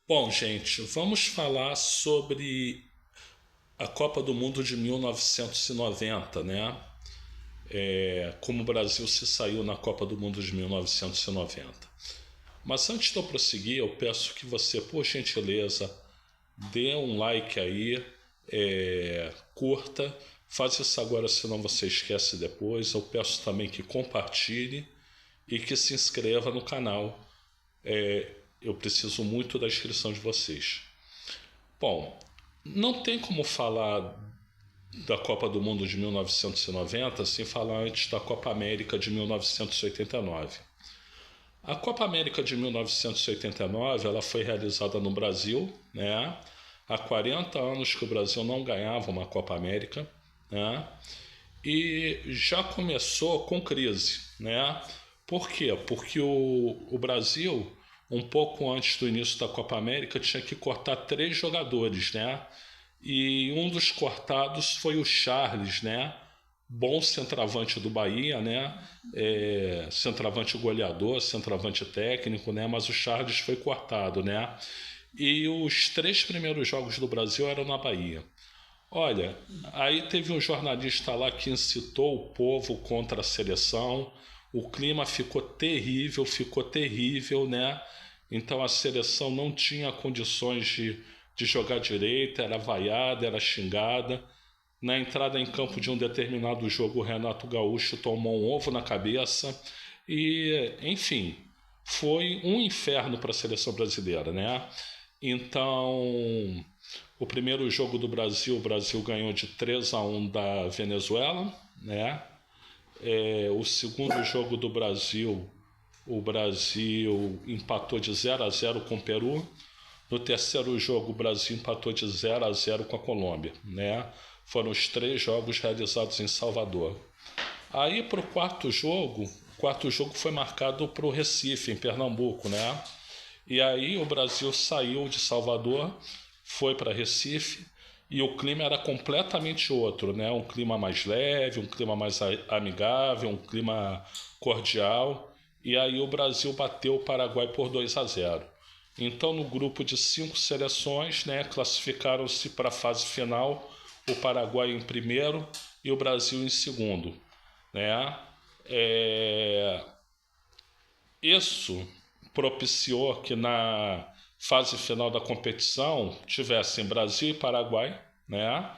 Bom, gente, vamos falar sobre a Copa do Mundo de 1990, né? Como o Brasil se saiu na Copa do Mundo de 1990. Mas antes de eu prosseguir, eu peço que você, por gentileza, dê um like aí, curta, faz isso agora, senão você esquece depois. Eu peço também que compartilhe e que se inscreva no canal. Eu preciso muito da inscrição de vocês. Bom, não tem como falar da Copa do Mundo de 1990 sem falar antes da Copa América de 1989. A Copa América de 1989 ela foi realizada no Brasil, né? Há 40 anos que o Brasil não ganhava uma Copa América, né? E já começou com crise, né? Por quê? Porque o Brasil, um pouco antes do início da Copa América, tinha que cortar 3 jogadores, né? E um dos cortados foi o Charles, né? Bom centroavante do Bahia, né? Centroavante goleador, centroavante técnico, né? Mas o Charles foi cortado, né? E os 3 primeiros jogos do Brasil eram na Bahia. Olha, aí teve um jornalista lá que incitou o povo contra a seleção. O clima ficou terrível, né? Então a seleção não tinha condições de jogar direito, era vaiada, era xingada. Na entrada em campo de um determinado jogo, o Renato Gaúcho tomou um ovo na cabeça. E, enfim, foi um inferno para a seleção brasileira, né? Então, o primeiro jogo do Brasil, o Brasil ganhou de 3-1 da Venezuela, né? O segundo jogo do Brasil, o Brasil empatou de 0-0 com o Peru. No terceiro jogo, o Brasil empatou de 0-0 com a Colômbia, né? Foram os 3 jogos realizados em Salvador. Aí para o quarto jogo foi marcado para o Recife, em Pernambuco, né? E aí o Brasil saiu de Salvador, foi para Recife e o clima era completamente outro, né? Um clima mais leve, um clima mais amigável, um clima cordial. E aí o Brasil bateu o Paraguai por 2-0. Então, no grupo de 5 seleções, né, classificaram-se para a fase final o Paraguai em primeiro e o Brasil em segundo, né? É, Isso propiciou que na fase final da competição tivessem Brasil e Paraguai, né?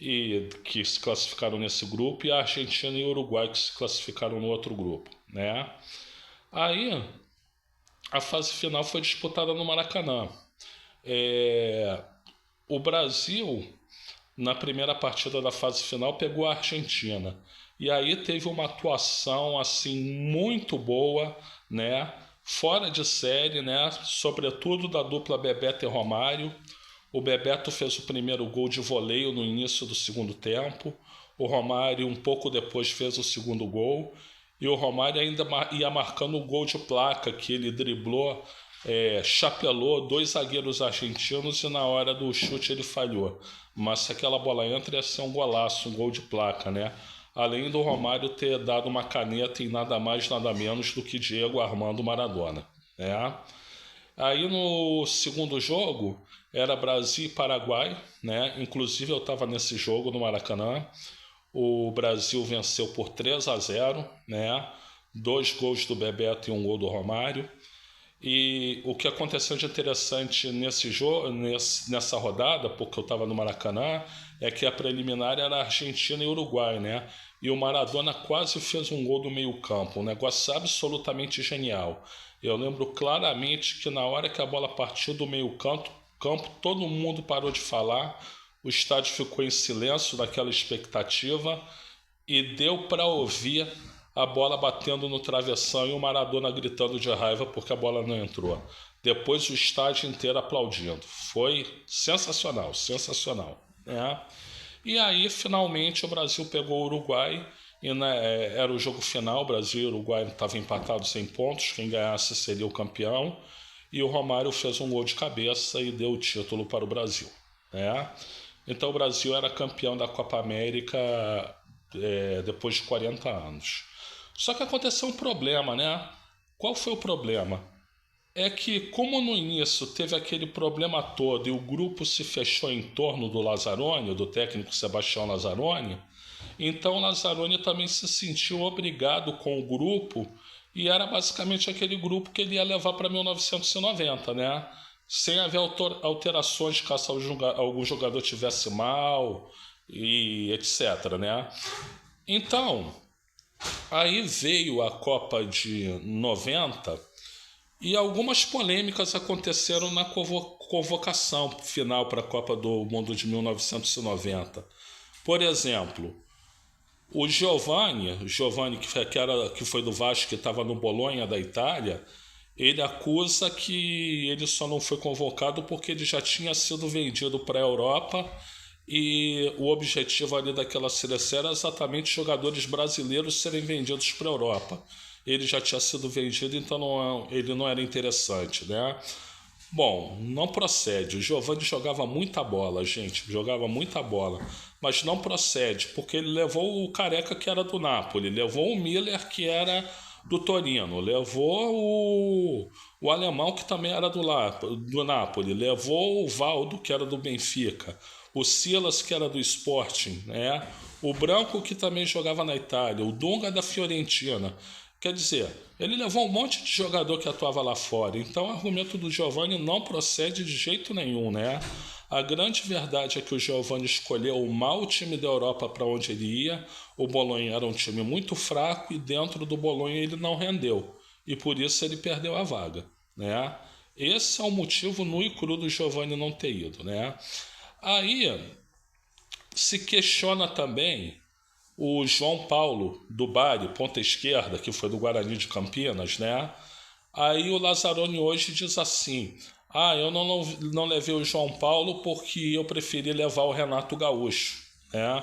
E que se classificaram nesse grupo, e a Argentina e o Uruguai que se classificaram no outro grupo, né? Aí a fase final foi disputada no Maracanã. É, o Brasil, na primeira partida da fase final, pegou a Argentina. E aí teve uma atuação assim muito boa, né? Fora de série, né? Sobretudo da dupla Bebeto e Romário. O Bebeto fez o primeiro gol de voleio no início do segundo tempo. O Romário, um pouco depois, fez o segundo gol. E o Romário ainda ia marcando o gol de placa, que ele driblou, chapelou 2 zagueiros argentinos e na hora do chute ele falhou. Mas se aquela bola entra, ia ser um golaço, um gol de placa, né? Além do Romário ter dado uma caneta em nada mais, nada menos do que Diego Armando Maradona, né? Aí no segundo jogo era Brasil e Paraguai, né? Inclusive eu estava nesse jogo no Maracanã. O Brasil venceu por 3-0, né? 2 gols do Bebeto e um gol do Romário. E o que aconteceu de interessante nesse jogo, nessa rodada, porque eu estava no Maracanã, é que a preliminar era Argentina e Uruguai, né? E o Maradona quase fez um gol do meio-campo, um negócio absolutamente genial. Eu lembro claramente que na hora que a bola partiu do meio-campo, todo mundo parou de falar, o estádio ficou em silêncio daquela expectativa e deu para ouvir a bola batendo no travessão e o Maradona gritando de raiva porque a bola não entrou. Depois o estádio inteiro aplaudindo. Foi sensacional, sensacional, né? E aí, finalmente, o Brasil pegou o Uruguai e né, era o jogo final. Brasil e Uruguai estavam empatados em pontos. Quem ganhasse seria o campeão. E o Romário fez um gol de cabeça e deu o título para o Brasil, né? Então o Brasil era campeão da Copa América depois de 40 anos. Só que aconteceu um problema, né? Qual foi o problema? é que, como no início teve aquele problema todo e o grupo se fechou em torno do Lazzaroni, do técnico Sebastião Lazzaroni, então o Lazzaroni também se sentiu obrigado com o grupo e era basicamente aquele grupo que ele ia levar para 1990, né? Sem haver alterações caso algum jogador tivesse mal e etc, né? Então, aí veio a Copa de 90 e algumas polêmicas aconteceram na convocação final para a Copa do Mundo de 1990. Por exemplo, o Giovanni que foi do Vasco, que estava no Bolonha da Itália, ele acusa que ele só não foi convocado porque ele já tinha sido vendido para a Europa e o objetivo ali daquela seleção era exatamente jogadores brasileiros serem vendidos para a Europa. Ele já tinha sido vendido, então ele não era interessante, né? Bom, não procede. O Giovanni jogava muita bola, gente. Jogava muita bola. Mas não procede, porque ele levou o Careca, que era do Napoli. Levou o Miller, que era do Torino. Levou o alemão, que também era do Napoli. Levou o Valdo, que era do Benfica. O Silas, que era do Sporting, né? O Branco, que também jogava na Itália. O Dunga, da Fiorentina. Quer dizer, ele levou um monte de jogador que atuava lá fora. Então o argumento do Giovanni não procede de jeito nenhum, né? A grande verdade é que o Giovanni escolheu o mau time da Europa para onde ele ia. O Bolonha era um time muito fraco e dentro do Bolonha ele não rendeu. E por isso ele perdeu a vaga, né? Esse é o motivo nu e cru do Giovanni não ter ido, né? Aí se questiona também o João Paulo do Bari, ponta esquerda, que foi do Guarani de Campinas, né? Aí o Lazzaroni hoje diz assim: eu não levei o João Paulo porque eu preferi levar o Renato Gaúcho, né?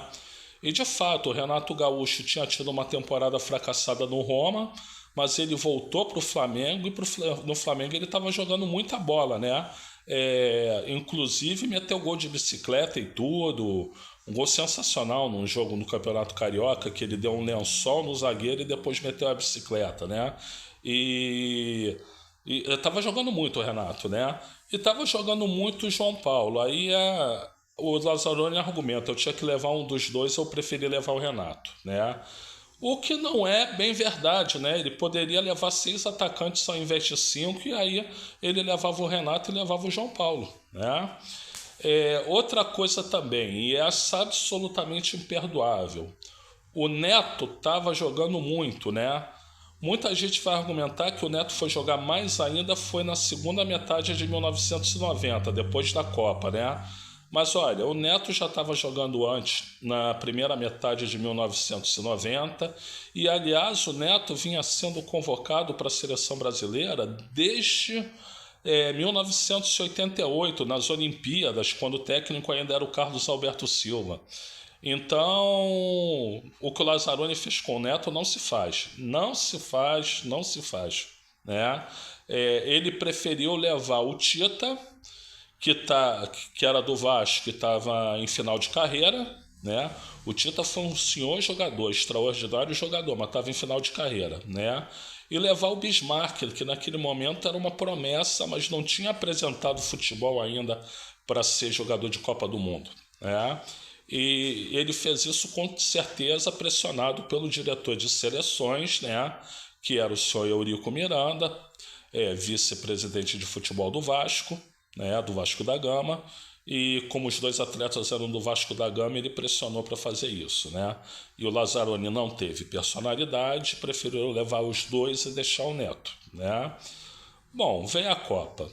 E de fato, o Renato Gaúcho tinha tido uma temporada fracassada no Roma, mas ele voltou para o Flamengo e no Flamengo ele estava jogando muita bola, né? Inclusive meteu gol de bicicleta e tudo. Um gol sensacional num jogo no Campeonato Carioca, que ele deu um lençol no zagueiro e depois meteu a bicicleta, né? E estava jogando muito o Renato, né? E estava jogando muito o João Paulo. Aí o Lazzaroni argumenta: eu tinha que levar um dos dois, eu preferi levar o Renato, né? O que não é bem verdade, né? Ele poderia levar 6 atacantes ao invés de 5, e aí ele levava o Renato e levava o João Paulo, né? Outra coisa também, e essa absolutamente imperdoável: o Neto estava jogando muito, né? Muita gente vai argumentar que o Neto foi jogar mais ainda foi na segunda metade de 1990, depois da Copa, né? Mas olha, o Neto já estava jogando antes, na primeira metade de 1990, e aliás o Neto vinha sendo convocado para a seleção brasileira desde 1988, nas Olimpíadas, quando o técnico ainda era o Carlos Alberto Silva. Então, o que o Lazzaroni fez com o Neto não se faz. Não se faz, não se faz, né? Ele preferiu levar o Tita, que era do Vasco, que estava em final de carreira, né? O Tita foi um senhor jogador, extraordinário jogador, mas estava em final de carreira, né? E levar o Bismarck, que naquele momento era uma promessa, mas não tinha apresentado futebol ainda para ser jogador de Copa do Mundo, né? E ele fez isso com certeza pressionado pelo diretor de seleções, né? Que era o senhor Eurico Miranda, vice-presidente de futebol do Vasco, né? Do Vasco da Gama. E como os dois atletas eram do Vasco da Gama, ele pressionou para fazer isso, né? E o Lazzaroni não teve personalidade, preferiu levar os dois e deixar o Neto, né? Bom, vem a Copa.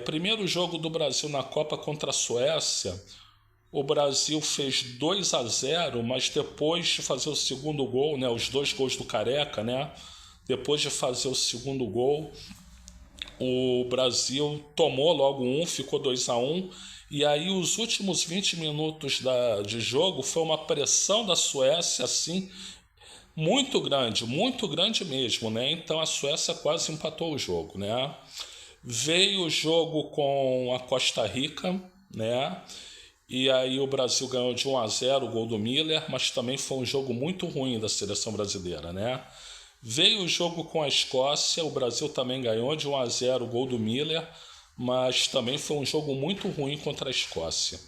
Primeiro jogo do Brasil na Copa contra a Suécia, o Brasil fez 2-0, mas depois de fazer o segundo gol, né? Os 2 gols do Careca, né? Depois de fazer o segundo gol, o Brasil tomou logo ficou 2-1, e aí os últimos 20 minutos de jogo foi uma pressão da Suécia, assim, muito grande mesmo, né? Então a Suécia quase empatou o jogo, né? Veio o jogo com a Costa Rica, né? E aí o Brasil ganhou de 1-0, o gol do Miller, mas também foi um jogo muito ruim da seleção brasileira, né? Veio o jogo com a Escócia, o Brasil também ganhou de 1-0, o gol do Miller, mas também foi um jogo muito ruim contra a Escócia.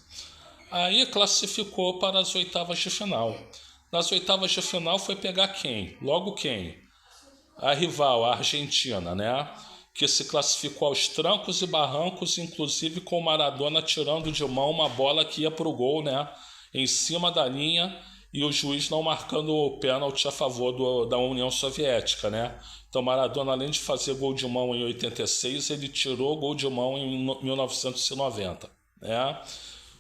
Aí classificou para as oitavas de final. Nas oitavas de final foi pegar quem? Logo quem? A rival, a Argentina, né? Que se classificou aos trancos e barrancos, inclusive com o Maradona tirando de mão uma bola que ia para o gol, né? Em cima da linha, e o juiz não marcando o pênalti a favor da União Soviética, né? Então Maradona, além de fazer gol de mão em 86, ele tirou gol de mão em 1990, né?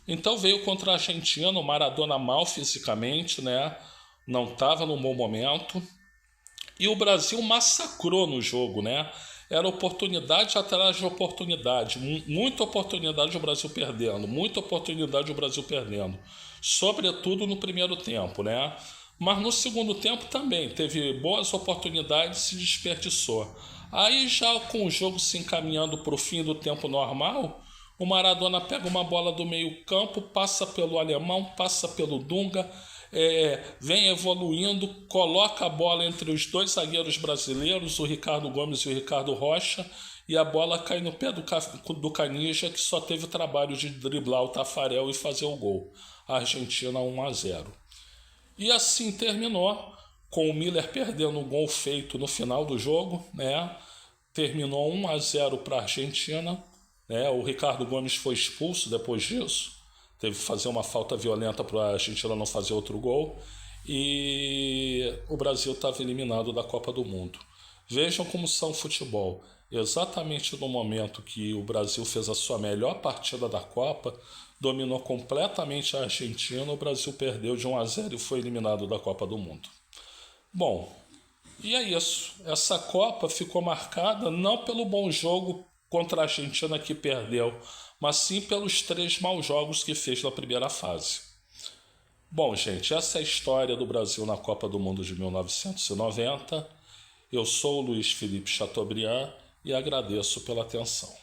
Então veio contra a Argentina, o Maradona mal fisicamente, né? Não estava num bom momento. E o Brasil massacrou no jogo, né? Era oportunidade atrás de oportunidade. Muita oportunidade o Brasil perdendo. Muita oportunidade o Brasil perdendo. Sobretudo no primeiro tempo, né? Mas no segundo tempo também teve boas oportunidades e se desperdiçou. Aí já com o jogo se encaminhando para o fim do tempo normal, o Maradona pega uma bola do meio campo, passa pelo alemão, passa pelo Dunga, vem evoluindo, coloca a bola entre os dois zagueiros brasileiros, o Ricardo Gomes e o Ricardo Rocha, e a bola cai no pé do Canija, que só teve o trabalho de driblar o Tafarel e fazer o gol. A Argentina 1-0. E assim terminou, com o Miller perdendo um gol feito no final do jogo, né? Terminou 1-0 para a Argentina, né? O Ricardo Gomes foi expulso depois disso. Teve que fazer uma falta violenta para a Argentina não fazer outro gol. E o Brasil estava eliminado da Copa do Mundo. Vejam como são o futebol. Exatamente no momento que o Brasil fez a sua melhor partida da Copa, dominou completamente a Argentina, o Brasil perdeu de 1-0 e foi eliminado da Copa do Mundo. Bom, e é isso. Essa Copa ficou marcada não pelo bom jogo contra a Argentina que perdeu, mas sim pelos 3 maus jogos que fez na primeira fase. Bom, gente, essa é a história do Brasil na Copa do Mundo de 1990. Eu sou o Luiz Felipe Chateaubriand e agradeço pela atenção.